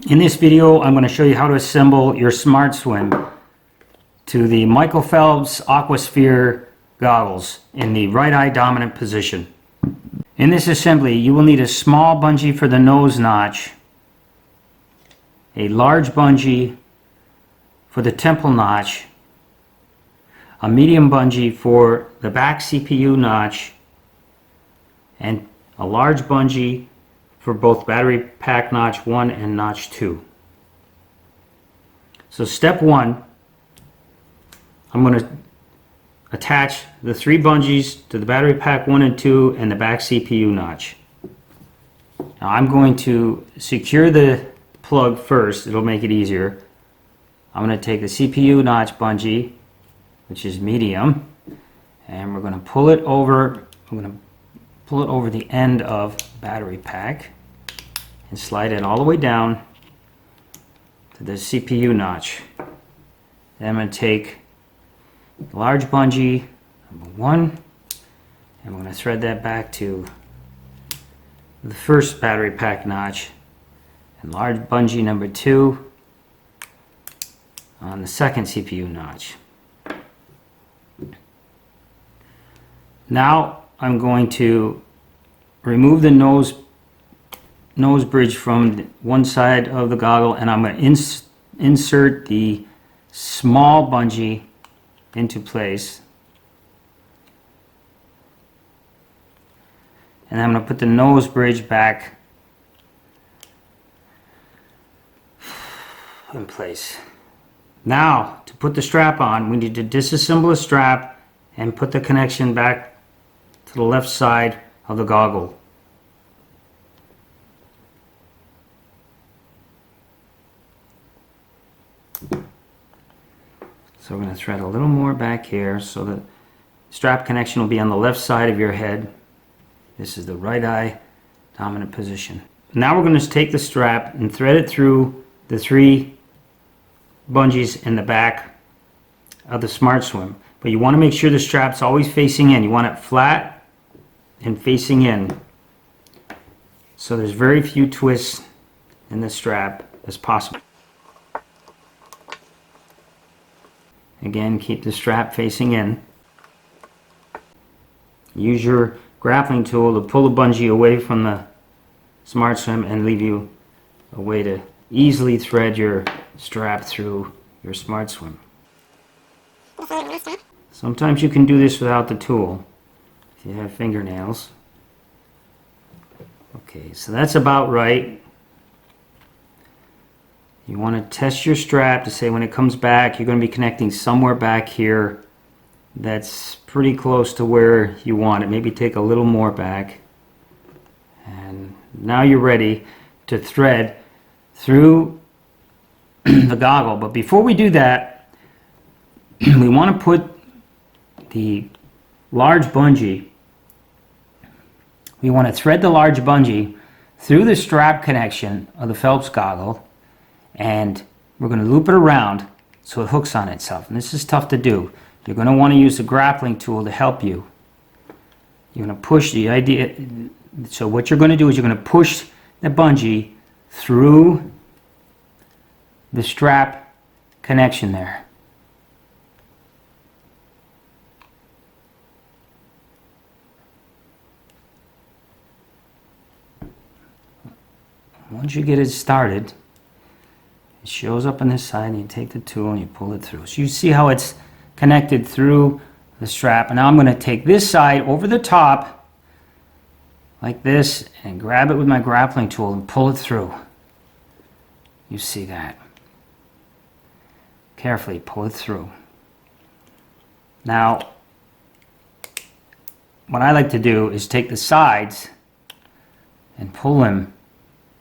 In this video, I'm going to show you how to assemble your Smart Swim to the Michael Phelps Aqua Sphere goggles in the right eye dominant position. In this assembly, you will need a small bungee for the nose notch, a large bungee for the temple notch, a medium bungee for the back CPU notch, and a large bungee for both battery pack notch 1 and notch 2. So step 1, I'm going to attach the 3 bungees to the battery pack 1 and 2 and the back CPU notch. Now I'm going to secure the plug first, it'll make it easier. I'm going to take the CPU notch bungee, which is medium, and we're going to pull it over. I'm going to pull it over the end of battery pack and slide it all the way down to the CPU notch. Then I'm going to take the large bungee number 1 and I'm going to thread that back to the first battery pack notch, and large bungee number 2 on the second CPU notch. Now I'm going to remove the nose bridge from one side of the goggle, and I'm going to insert the small bungee into place. And I'm going to put the nose bridge back in place. Now, to put the strap on, we need to disassemble the strap and put the connection back to the left side of the goggle. So we're going to thread a little more back here so the strap connection will be on the left side of your head. This is the right eye dominant position. Now we're going to take the strap and thread it through the 3 bungees in the back of the Smart Swim. But you want to make sure the strap's always facing in. You want it flat and facing in, so there's very few twists in the strap as possible. Again, keep the strap facing in. Use your grappling tool to pull the bungee away from the Smart Swim and leave you a way to easily thread your strap through your Smart Swim. Sometimes you can do this without the tool if you have fingernails. Okay, so that's about right. You want to test your strap to say when it comes back, you're going to be connecting somewhere back here that's pretty close to where you want it. Maybe take a little more back. And now you're ready to thread through the goggle. But before we do that, we want to put the large bungee, we want to thread the large bungee through the strap connection of the Phelps goggle, and we're going to loop it around so it hooks on itself. And this is tough to do. You're going to want to use a grappling tool to help you. You're going to push the idea. So what you're going to do is you're going to push the bungee through the strap connection there. Once you get it started, it shows up on this side, and you take the tool and you pull it through. So you see how it's connected through the strap. And now I'm going to take this side over the top like this and grab it with my grappling tool and pull it through. You see that. Carefully pull it through. Now, what I like to do is take the sides and pull them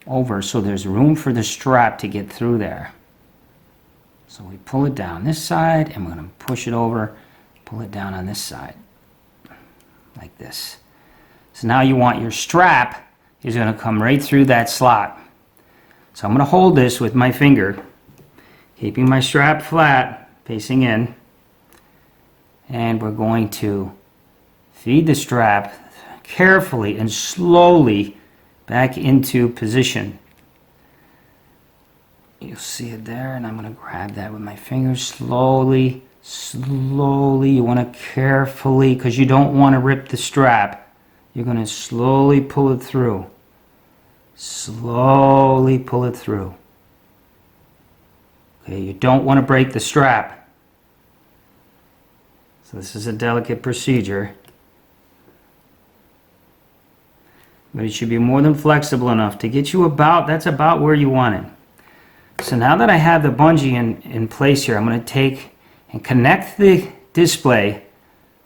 over so there's room for the strap to get through there. So we pull it down this side and we're going to push it over, pull it down on this side like this. So now you want your strap is going to come right through that slot. So I'm going to hold this with my finger, keeping my strap flat facing in, and we're going to feed the strap carefully and slowly back into position. You'll see it there, and I'm going to grab that with my fingers slowly, slowly. You want to carefully, because you don't want to rip the strap. You're going to slowly pull it through. Slowly pull it through. Okay, you don't want to break the strap. So this is a delicate procedure. But it should be more than flexible enough to get you about, that's about where you want it. So now that I have the bungee in place here, I'm going to take and connect the display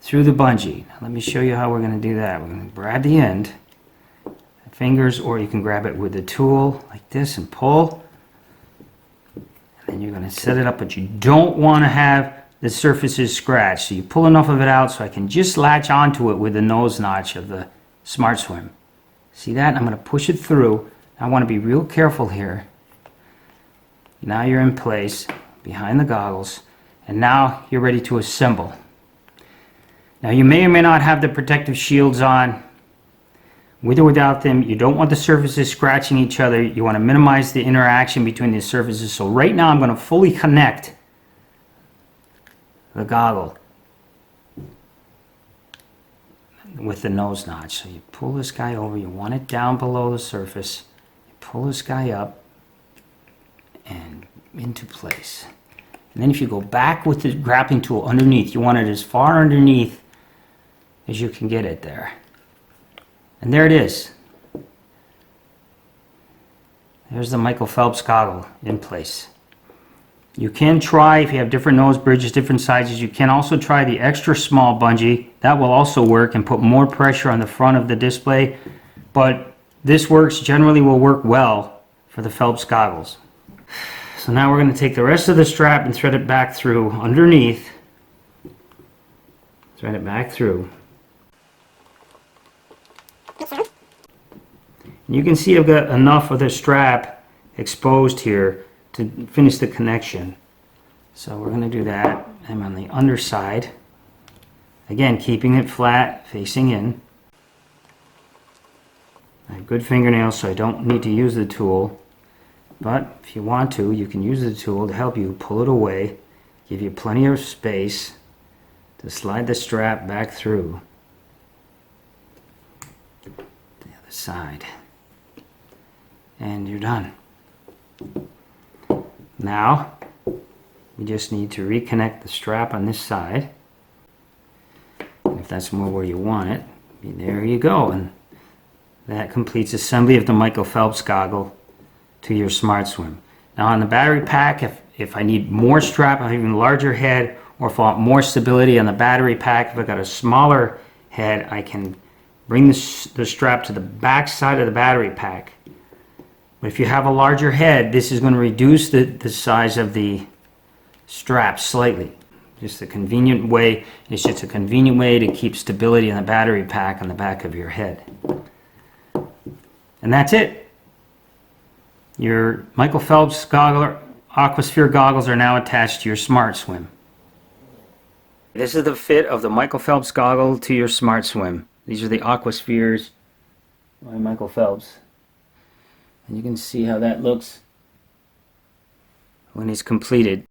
through the bungee. Now let me show you how we're going to do that. We're going to grab the end, fingers, or you can grab it with a tool like this and pull. And then you're going to set it up, but you don't want to have the surfaces scratched. So you pull enough of it out so I can just latch onto it with the nose notch of the Smart Swim. See that? I'm going to push it through. I want to be real careful here. Now you're in place behind the goggles, and now you're ready to assemble. Now you may or may not have the protective shields on. With or without them, you don't want the surfaces scratching each other. You want to minimize the interaction between the surfaces. So right now I'm going to fully connect the goggle with the nose notch. So you pull this guy over, you want it down below the surface. You pull this guy up and into place. And then if you go back with the grappling tool underneath, you want it as far underneath as you can get it there. And there it is. There's the Michael Phelps goggle in place. You can try, if you have different nose bridges, different sizes, you can also try the extra small bungee. That will also work and put more pressure on the front of the display. But this generally will work well for the Phelps goggles. So now we're going to take the rest of the strap and thread it back through underneath. Thread it back through. And you can see I've got enough of the strap exposed here to finish the connection. So we're going to do that. I'm on the underside. Again, keeping it flat, facing in. I have good fingernails, so I don't need to use the tool. But if you want to, you can use the tool to help you pull it away, give you plenty of space to slide the strap back through the other side. And you're done. Now, we just need to reconnect the strap on this side. And if that's more where you want it, there you go. And that completes assembly of the Michael Phelps goggle to your Smart Swim. Now on the battery pack, if I need more strap, I have even larger head, or if I want more stability on the battery pack, if I've got a smaller head, I can bring the strap to the back side of the battery pack. But if you have a larger head, this is going to reduce the size of the strap slightly. Just a convenient way, it's just a convenient way to keep stability in the battery pack on the back of your head. And that's it. Your Michael Phelps Aqua Sphere goggles are now attached to your Smart Swim. This is the fit of the Michael Phelps goggle to your Smart Swim. These are the Aqua Spheres by Michael Phelps. And you can see how that looks when it's completed.